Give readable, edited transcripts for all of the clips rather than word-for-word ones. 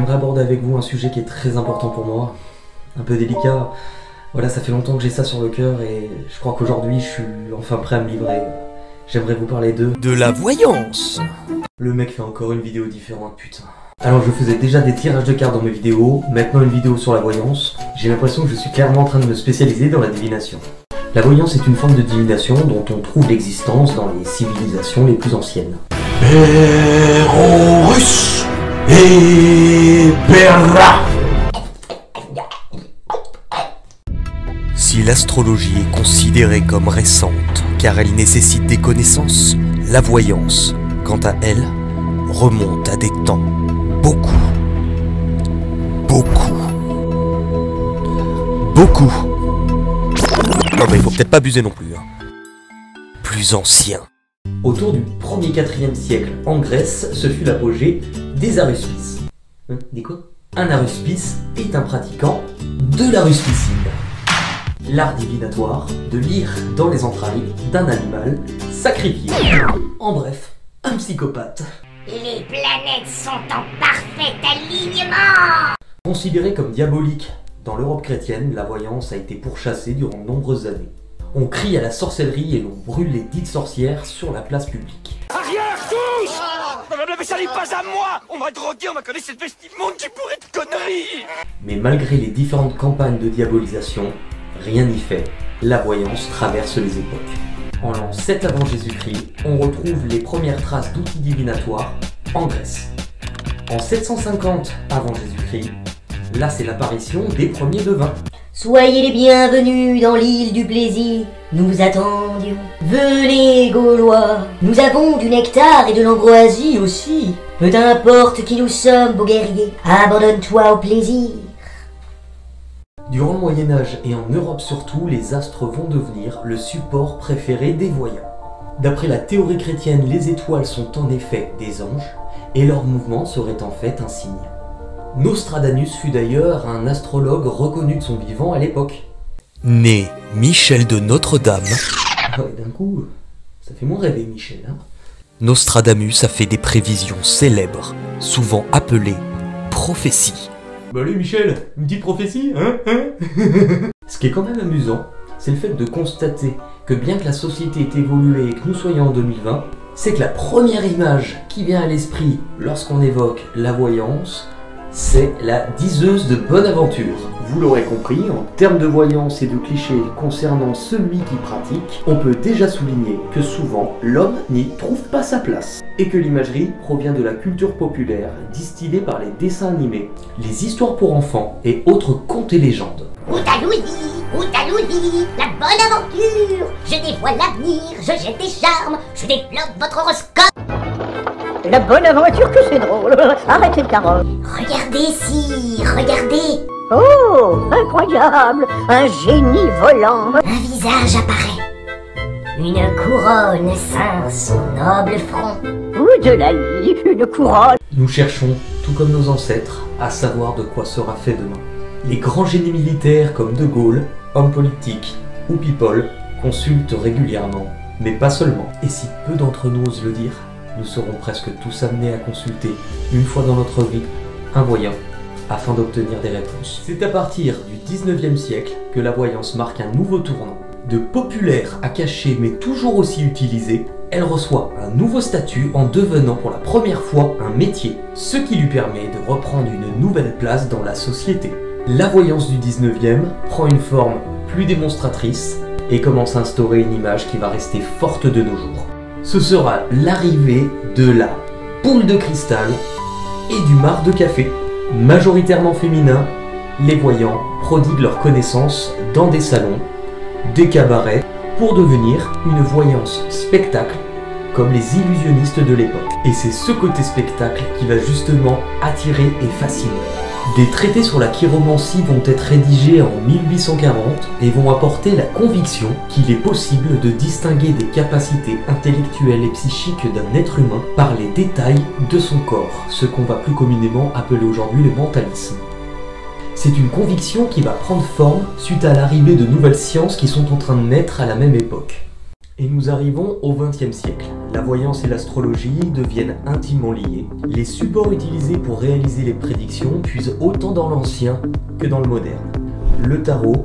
j'aimerais aborder avec vous un sujet qui est très important pour moi, un peu délicat. Voilà, ça fait longtemps que j'ai ça sur le cœur et je crois qu'aujourd'hui je suis enfin prêt à me livrer. J'aimerais vous parler de la voyance. Le mec fait encore une vidéo différente, putain. Alors je faisais déjà des tirages de cartes dans mes vidéos, maintenant une vidéo sur la voyance. J'ai l'impression que je suis clairement en train de me spécialiser dans la divination. La voyance est une forme de divination dont on trouve l'existence dans les civilisations les plus anciennes. Pérorus et Perra. Si l'astrologie est considérée comme récente car elle nécessite des connaissances, la voyance, quant à elle, remonte à des temps beaucoup non mais il faut peut-être pas abuser non plus, hein. Plus ancien. Autour du 1er 4e siècle en Grèce, ce fut l'apogée des aruspices. Dis quoi? Un aruspice est un pratiquant de l'aruspicide. L'art divinatoire de lire dans les entrailles d'un animal sacrifié. En bref, un psychopathe. Les planètes sont en parfait alignement. Considérée comme diabolique dans l'Europe chrétienne, la voyance a été pourchassée durant de nombreuses années. On crie à la sorcellerie et l'on brûle les dites sorcières sur la place publique. Arrière tous! Mais ça n'est pas à moi! On m'a drogué, on m'a collé cette veste immonde qui pourrait de conneries! Mais malgré les différentes campagnes de diabolisation, rien n'y fait. La voyance traverse les époques. En l'an 7 avant Jésus-Christ, on retrouve les premières traces d'outils divinatoires en Grèce. En 750 avant Jésus-Christ, là c'est l'apparition des premiers devins. Soyez les bienvenus dans l'île du plaisir. Nous vous attendions. Venez, Gaulois. Nous avons du nectar et de l'ambroisie aussi. Peu importe qui nous sommes, beaux guerriers. Abandonne-toi au plaisir. Durant le Moyen-Âge et en Europe surtout, les astres vont devenir le support préféré des voyants. D'après la théorie chrétienne, les étoiles sont en effet des anges et leur mouvement serait en fait un signe. Nostradamus fut d'ailleurs un astrologue reconnu de son vivant à l'époque. Né Michel de Notre-Dame. Ouais, d'un coup, ça fait moins rêver Michel, hein. Nostradamus a fait des prévisions célèbres, souvent appelées prophéties. Bah allez Michel, une petite prophétie, hein? Ce qui est quand même amusant, c'est le fait de constater que bien que la société ait évolué et que nous soyons en 2020, c'est que la première image qui vient à l'esprit lorsqu'on évoque la voyance, c'est la diseuse de bonne aventure. Vous l'aurez compris, en termes de voyance et de clichés concernant celui qui pratique, on peut déjà souligner que souvent l'homme n'y trouve pas sa place. Et que l'imagerie provient de la culture populaire, distillée par les dessins animés, les histoires pour enfants et autres contes et légendes. Outaloudi, la bonne aventure. Je dévoile l'avenir, je jette des charmes, je développe votre horoscope. La bonne aventure que c'est drôle. Arrêtez le carotte. Regardez ici, regardez. Oh, incroyable. Un génie volant. Un visage apparaît. Une couronne ceint son noble front. Ou de la lie, une couronne. Nous cherchons, tout comme nos ancêtres, à savoir de quoi sera fait demain. Les grands génies militaires comme De Gaulle, hommes politiques ou people consultent régulièrement, mais pas seulement. Et si peu d'entre nous osent le dire, nous serons presque tous amenés à consulter, une fois dans notre vie, un voyant, afin d'obtenir des réponses. C'est à partir du 19e siècle que la voyance marque un nouveau tournant. De populaire à caché mais toujours aussi utilisée, elle reçoit un nouveau statut en devenant pour la première fois un métier, ce qui lui permet de reprendre une nouvelle place dans la société. La voyance du 19e prend une forme plus démonstratrice et commence à instaurer une image qui va rester forte de nos jours. Ce sera l'arrivée de la boule de cristal et du marc de café. Majoritairement féminins, les voyants prodiguent leurs connaissances dans des salons, des cabarets, pour devenir une voyance spectacle, comme les illusionnistes de l'époque. Et c'est ce côté spectacle qui va justement attirer et fasciner. Des traités sur la chiromancie vont être rédigés en 1840 et vont apporter la conviction qu'il est possible de distinguer des capacités intellectuelles et psychiques d'un être humain par les détails de son corps, ce qu'on va plus communément appeler aujourd'hui le mentalisme. C'est une conviction qui va prendre forme suite à l'arrivée de nouvelles sciences qui sont en train de naître à la même époque. Et nous arrivons au XXe siècle. La voyance et l'astrologie deviennent intimement liées. Les supports utilisés pour réaliser les prédictions puisent autant dans l'ancien que dans le moderne. Le tarot,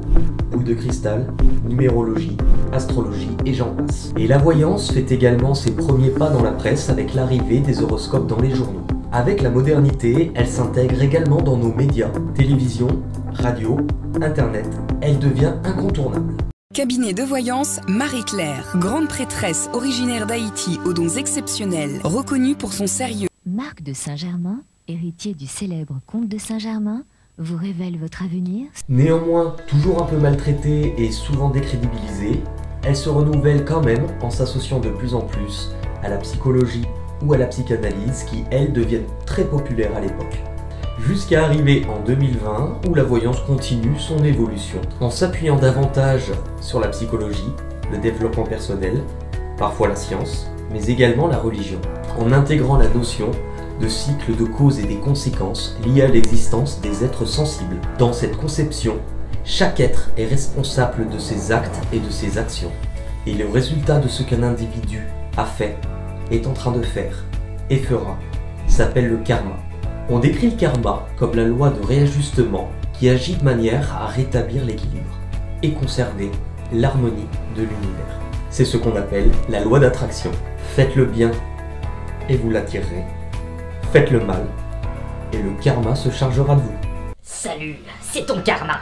boule de cristal, numérologie, astrologie et j'en passe. Et la voyance fait également ses premiers pas dans la presse avec l'arrivée des horoscopes dans les journaux. Avec la modernité, elle s'intègre également dans nos médias, télévision, radio, internet. Elle devient incontournable. Cabinet de voyance Marie-Claire, grande prêtresse originaire d'Haïti aux dons exceptionnels, reconnue pour son sérieux. Marc de Saint-Germain, héritier du célèbre comte de Saint-Germain, vous révèle votre avenir. Néanmoins, toujours un peu maltraitée et souvent décrédibilisée, elle se renouvelle quand même en s'associant de plus en plus à la psychologie ou à la psychanalyse qui, elles, deviennent très populaires à l'époque. Jusqu'à arriver en 2020 où la voyance continue son évolution en s'appuyant davantage sur la psychologie, le développement personnel, parfois la science, mais également la religion, en intégrant la notion de cycle de causes et des conséquences liées à l'existence des êtres sensibles. Dans cette conception, chaque être est responsable de ses actes et de ses actions, et le résultat de ce qu'un individu a fait, est en train de faire et fera, s'appelle le karma. On décrit le karma comme la loi de réajustement qui agit de manière à rétablir l'équilibre et conserver l'harmonie de l'univers. C'est ce qu'on appelle la loi d'attraction. Faites le bien et vous l'attirerez. Faites le mal et le karma se chargera de vous. Salut, c'est ton karma.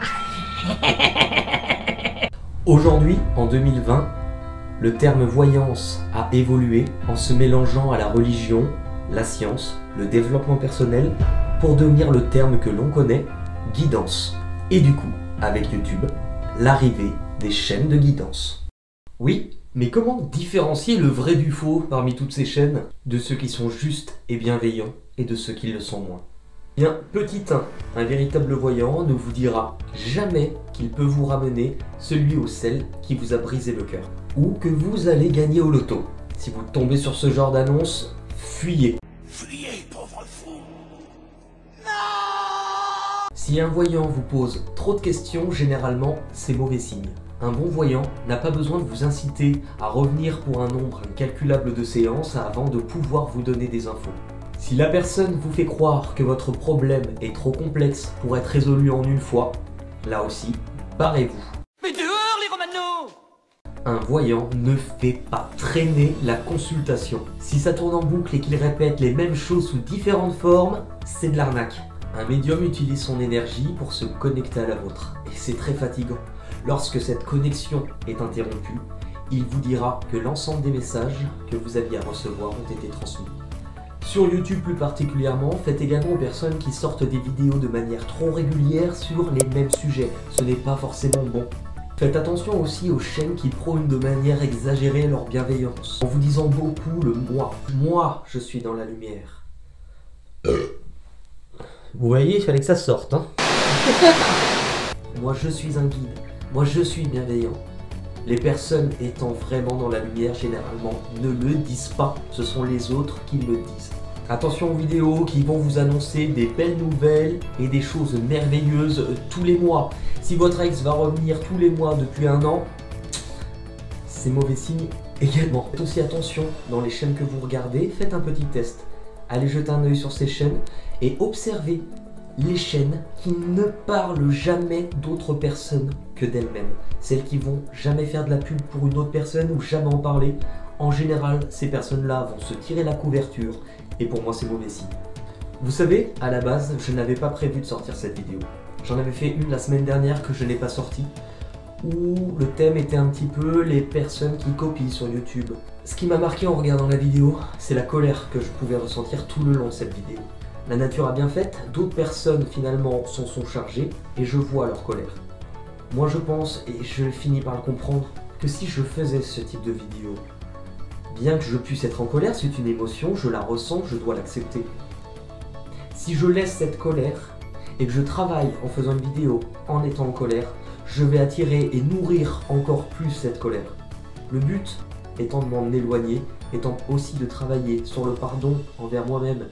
Aujourd'hui, en 2020, le terme voyance a évolué en se mélangeant à la religion, la science, le développement personnel, pour devenir le terme que l'on connaît, guidance. Et du coup, avec YouTube, l'arrivée des chaînes de guidance. Oui, mais comment différencier le vrai du faux parmi toutes ces chaînes, de ceux qui sont justes et bienveillants et de ceux qui le sont moins? Bien, petit 1, un véritable voyant ne vous dira jamais qu'il peut vous ramener celui ou celle qui vous a brisé le cœur, ou que vous allez gagner au loto. Si vous tombez sur ce genre d'annonce, fuyez. Fuyez, pauvre fou! Si un voyant vous pose trop de questions, généralement, c'est mauvais signe. Un bon voyant n'a pas besoin de vous inciter à revenir pour un nombre incalculable de séances avant de pouvoir vous donner des infos. Si la personne vous fait croire que votre problème est trop complexe pour être résolu en une fois, là aussi, barrez-vous. Mais dehors, les Romano! Un voyant ne fait pas traîner la consultation. Si ça tourne en boucle et qu'il répète les mêmes choses sous différentes formes, c'est de l'arnaque. Un médium utilise son énergie pour se connecter à la vôtre, et c'est très fatigant. Lorsque cette connexion est interrompue, il vous dira que l'ensemble des messages que vous aviez à recevoir ont été transmis. Sur YouTube plus particulièrement, faites également aux personnes qui sortent des vidéos de manière trop régulière sur les mêmes sujets. Ce n'est pas forcément bon. Faites attention aussi aux chaînes qui prônent de manière exagérée leur bienveillance, en vous disant beaucoup le moi. Moi, je suis dans la lumière. Vous voyez, il fallait que ça sorte, hein. Moi, je suis un guide. Moi, je suis bienveillant. Les personnes étant vraiment dans la lumière, généralement, ne le disent pas. Ce sont les autres qui le disent. Attention aux vidéos qui vont vous annoncer des belles nouvelles et des choses merveilleuses tous les mois. Si votre ex va revenir tous les mois depuis un an, c'est mauvais signe également. Faites aussi attention dans les chaînes que vous regardez, faites un petit test. Allez jeter un œil sur ces chaînes et observez les chaînes qui ne parlent jamais d'autres personnes que d'elles-mêmes. Celles qui vont jamais faire de la pub pour une autre personne ou jamais en parler. En général, ces personnes-là vont se tirer la couverture et pour moi c'est mauvais signe. Vous savez, à la base, je n'avais pas prévu de sortir cette vidéo. J'en avais fait une la semaine dernière que je n'ai pas sortie, où le thème était un petit peu les personnes qui copient sur YouTube. Ce qui m'a marqué en regardant la vidéo, c'est la colère que je pouvais ressentir tout le long de cette vidéo. La nature a bien fait, d'autres personnes finalement s'en sont chargées et je vois leur colère. Moi je pense, et je finis par le comprendre, que si je faisais ce type de vidéo, bien que je puisse être en colère, c'est une émotion, je la ressens, je dois l'accepter. Si je laisse cette colère et que je travaille en faisant une vidéo en étant en colère, je vais attirer et nourrir encore plus cette colère. Le but étant de m'en éloigner, étant aussi de travailler sur le pardon envers moi-même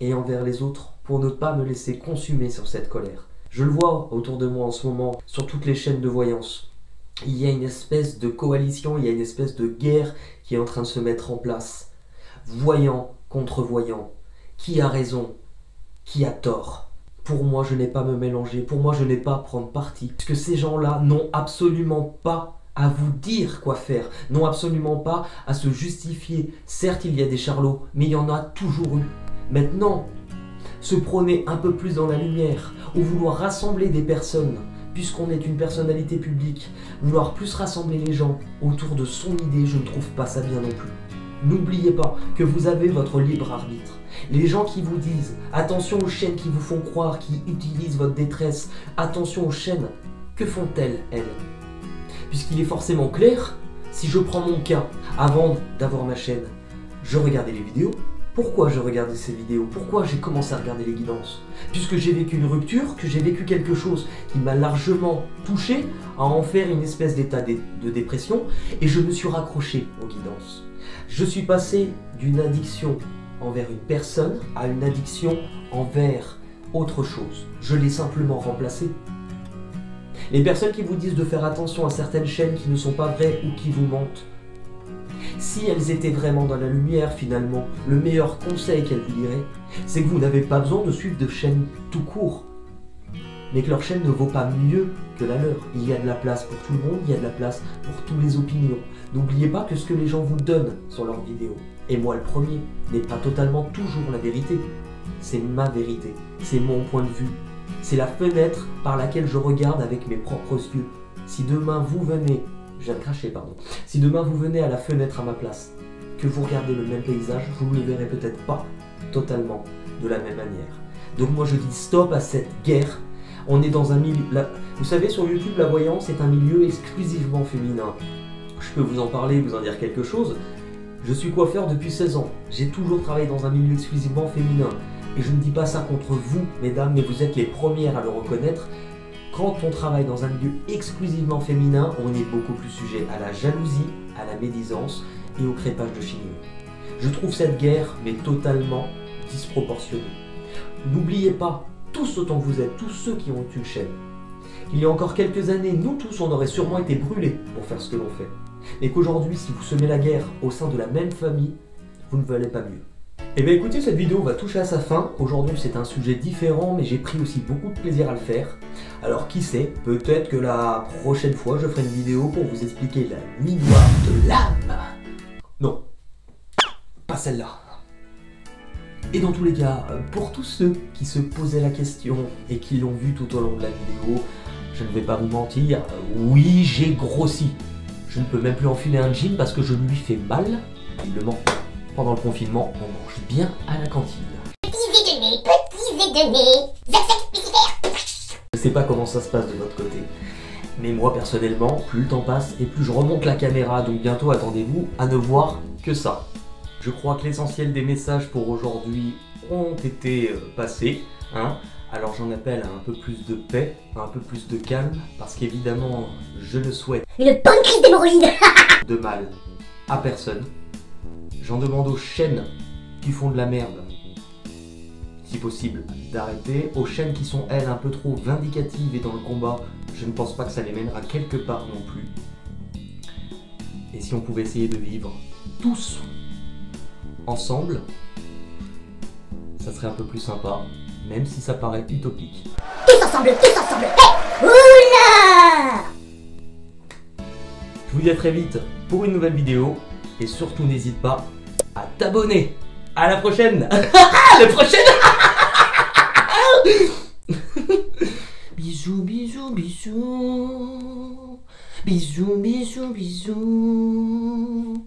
et envers les autres pour ne pas me laisser consumer sur cette colère. Je le vois autour de moi en ce moment sur toutes les chaînes de voyance. il y a une espèce de coalition, il y a une espèce de guerre qui est en train de se mettre en place. Voyant contre voyant. Qui a raison? Qui a tort? Pour moi, je n'ai pas à me mélanger. Pour moi, je n'ai pas à prendre parti. Parce que ces gens-là n'ont absolument pas à vous dire quoi faire. N'ont absolument pas à se justifier. Certes, il y a des charlots, mais il y en a toujours eu. Maintenant, se prôner un peu plus dans la lumière, ou vouloir rassembler des personnes, puisqu'on est une personnalité publique, vouloir plus rassembler les gens autour de son idée, je ne trouve pas ça bien non plus. N'oubliez pas que vous avez votre libre arbitre. Les gens qui vous disent « Attention aux chaînes qui vous font croire, qui utilisent votre détresse, attention aux chaînes », que font-elles, elles? Puisqu'il est forcément clair, si je prends mon cas, avant d'avoir ma chaîne, je regardais les vidéos. Pourquoi je regardais ces vidéos? Pourquoi j'ai commencé à regarder les guidances? Puisque j'ai vécu une rupture, que j'ai vécu quelque chose qui m'a largement touché à en faire une espèce d'état de dépression, et je me suis raccroché aux guidances. Je suis passé d'une addiction envers une personne à une addiction envers autre chose. Je l'ai simplement remplacé. Les personnes qui vous disent de faire attention à certaines chaînes qui ne sont pas vraies ou qui vous mentent, si elles étaient vraiment dans la lumière, finalement, le meilleur conseil qu'elles vous diraient, c'est que vous n'avez pas besoin de suivre de chaînes tout court, mais que leur chaîne ne vaut pas mieux que la leur. Il y a de la place pour tout le monde, il y a de la place pour toutes les opinions. N'oubliez pas que ce que les gens vous donnent sur leurs vidéos, et moi le premier, n'est pas totalement toujours la vérité. C'est ma vérité, c'est mon point de vue, c'est la fenêtre par laquelle je regarde avec mes propres yeux. Si demain vous venez, je viens de cracher, pardon, si demain vous venez à la fenêtre à ma place, que vous regardez le même paysage, vous ne le verrez peut-être pas totalement de la même manière. Donc moi je dis stop à cette guerre. On est dans un milieu... Vous savez, sur YouTube, la voyance est un milieu exclusivement féminin. Je peux vous en parler, vous en dire quelque chose. Je suis coiffeur depuis 16 ans. J'ai toujours travaillé dans un milieu exclusivement féminin. Et je ne dis pas ça contre vous, mesdames, mais vous êtes les premières à le reconnaître. Quand on travaille dans un milieu exclusivement féminin, on est beaucoup plus sujet à la jalousie, à la médisance et au crépage de chignon. Je trouve cette guerre, mais totalement disproportionnée. N'oubliez pas, tous autant que vous êtes, tous ceux qui ont une chaîne, qu'il y a encore quelques années, nous tous, on aurait sûrement été brûlés pour faire ce que l'on fait. Et qu'aujourd'hui, si vous semez la guerre au sein de la même famille, vous ne valez pas mieux. Eh bien écoutez, cette vidéo va toucher à sa fin. Aujourd'hui, c'est un sujet différent, mais j'ai pris aussi beaucoup de plaisir à le faire. Alors qui sait, peut-être que la prochaine fois, je ferai une vidéo pour vous expliquer la nuit noire de l'âme. Non, pas celle-là. Et dans tous les cas, pour tous ceux qui se posaient la question et qui l'ont vu tout au long de la vidéo, je ne vais pas vous mentir, oui, j'ai grossi. Je ne peux même plus enfiler un jean parce que je lui fais mal. Visiblement, pendant le confinement, on mange bien à la cantine. Petits déjeuners, Je sais pas comment ça se passe de votre côté, mais moi personnellement, plus le temps passe et plus je remonte la caméra, donc bientôt attendez-vous à ne voir que ça. Je crois que l'essentiel des messages pour aujourd'hui ont été passés, hein. Alors j'en appelle à un peu plus de paix, à un peu plus de calme, parce qu'évidemment, je ne souhaite une bonne crise d'hémorroïdes. de mal à personne. J'en demande aux chaînes qui font de la merde, si possible, d'arrêter. Aux chaînes qui sont, elles, un peu trop vindicatives et dans le combat, je ne pense pas que ça les mènera quelque part non plus. Et si on pouvait essayer de vivre tous ensemble, ça serait un peu plus sympa, même si ça paraît utopique. Tous ensemble, hey, oula! Je vous dis à très vite pour une nouvelle vidéo, et surtout n'hésite pas à t'abonner. À la prochaine. La prochaine. Bisous, bisous, bisous. Bisous, bisous, bisous.